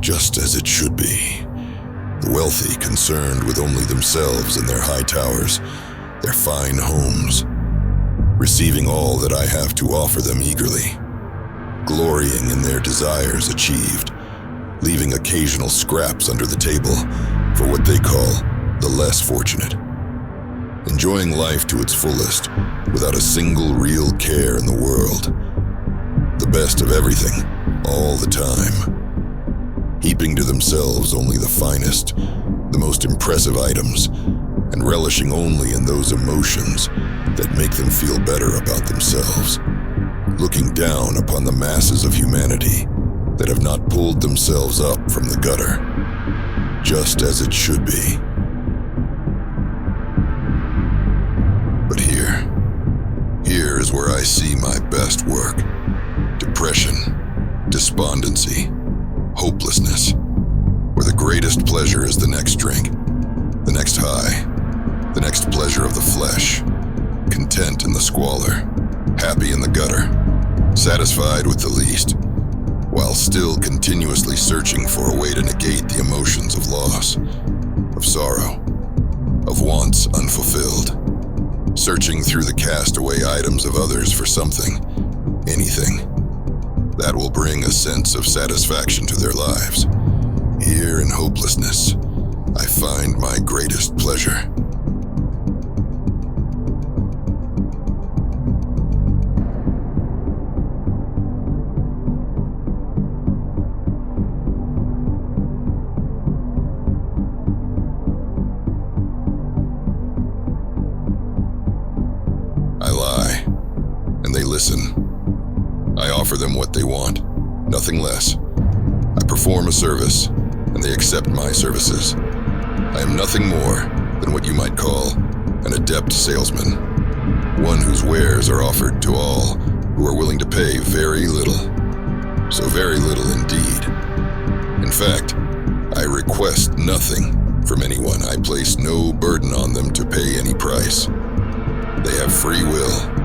just as it should be. The wealthy concerned with only themselves and their high towers, their fine homes, receiving all that I have to offer them eagerly, glorying in their desires achieved, leaving occasional scraps under the table for what they call the less fortunate, enjoying life to its fullest without a single real care in the world, the best of everything all the time, heaping to themselves only the finest, the most impressive items, and relishing only in those emotions that make them feel better about themselves, looking down upon the masses of humanity that have not pulled themselves up from the gutter, just as it should be. But here is where I see my best work. Depression, despondency, hopelessness, where the greatest pleasure is the next drink, the next high, the next pleasure of the flesh, content in the squalor, happy in the gutter, satisfied with the least, while still continuously searching for a way to negate the emotions of loss, of sorrow, of wants unfulfilled, searching through the castaway items of others for something, anything, that will bring a sense of satisfaction to their lives. Here in hopelessness, I find my greatest pleasure. I lie, and they listen. I offer them what they want, nothing less. I perform a service, and they accept my services. I am nothing more than what you might call an adept salesman, one whose wares are offered to all who are willing to pay very little, so very little indeed. In fact, I request nothing from anyone. I place no burden on them to pay any price. They have free will.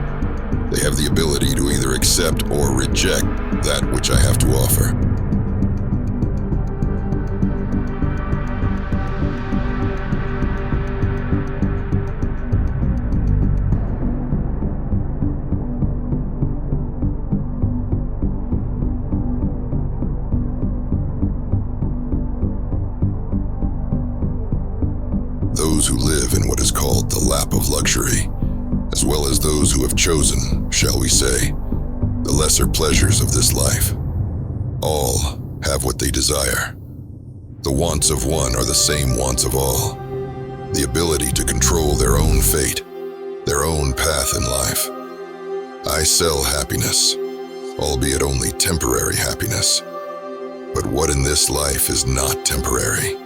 They have the ability to either accept or reject that which I have to offer. Those who live in what is called the lap of luxury, as well as those who have chosen, shall we say, the lesser pleasures of this life, all have what they desire. The wants of one are the same wants of all. The ability to control their own fate, their own path in life. I sell happiness, albeit only temporary happiness. But what in this life is not temporary?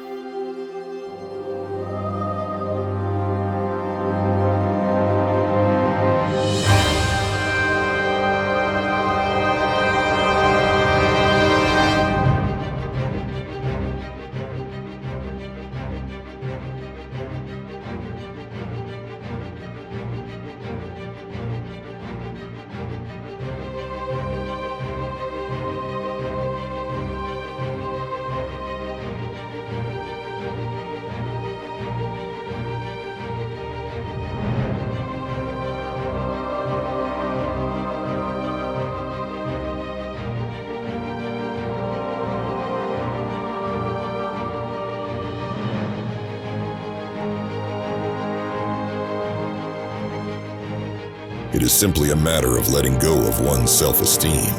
It is simply a matter of letting go of one's self-esteem,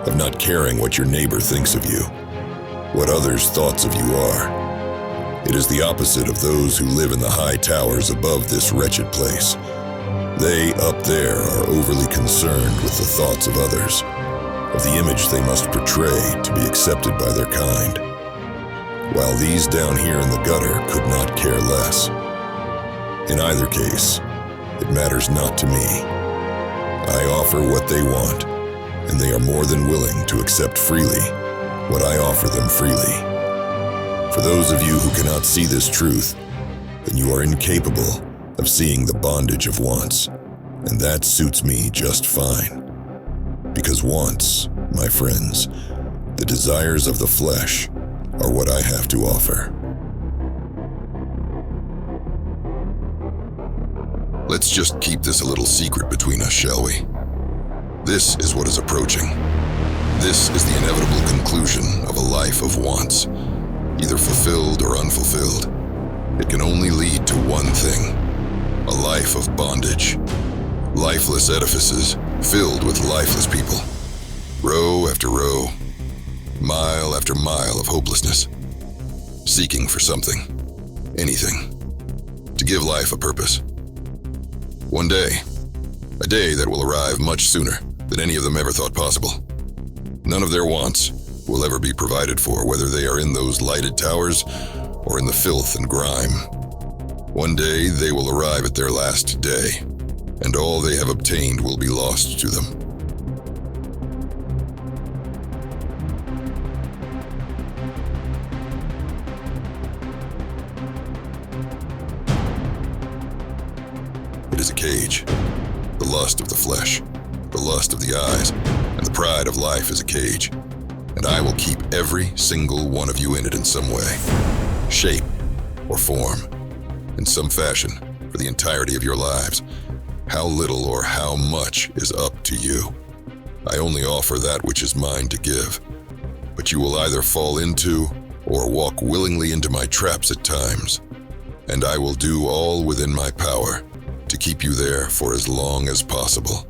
of not caring what your neighbor thinks of you, what others' thoughts of you are. It is the opposite of those who live in the high towers above this wretched place. They, up there, are overly concerned with the thoughts of others, of the image they must portray to be accepted by their kind, while these down here in the gutter could not care less. In either case, it matters not to me. I offer what they want, and they are more than willing to accept freely what I offer them freely. For those of you who cannot see this truth, then you are incapable of seeing the bondage of wants, and that suits me just fine. Because wants, my friends, the desires of the flesh, are what I have to offer. Let's just keep this a little secret between us, shall we? This is what is approaching. This is the inevitable conclusion of a life of wants, either fulfilled or unfulfilled. It can only lead to one thing: a life of bondage. Lifeless edifices filled with lifeless people. Row after row, mile after mile of hopelessness. Seeking for something, anything, to give life a purpose. One day, a day that will arrive much sooner than any of them ever thought possible. None of their wants will ever be provided for, whether they are in those lighted towers or in the filth and grime. One day they will arrive at their last day, and all they have obtained will be lost to them. It is a cage. The lust of the flesh, the lust of the eyes, and the pride of life is a cage. And I will keep every single one of you in it in some way, shape, or form, in some fashion, for the entirety of your lives. How little or how much is up to you. I only offer that which is mine to give, but you will either fall into or walk willingly into my traps at times, and I will do all within my power to keep you there for as long as possible.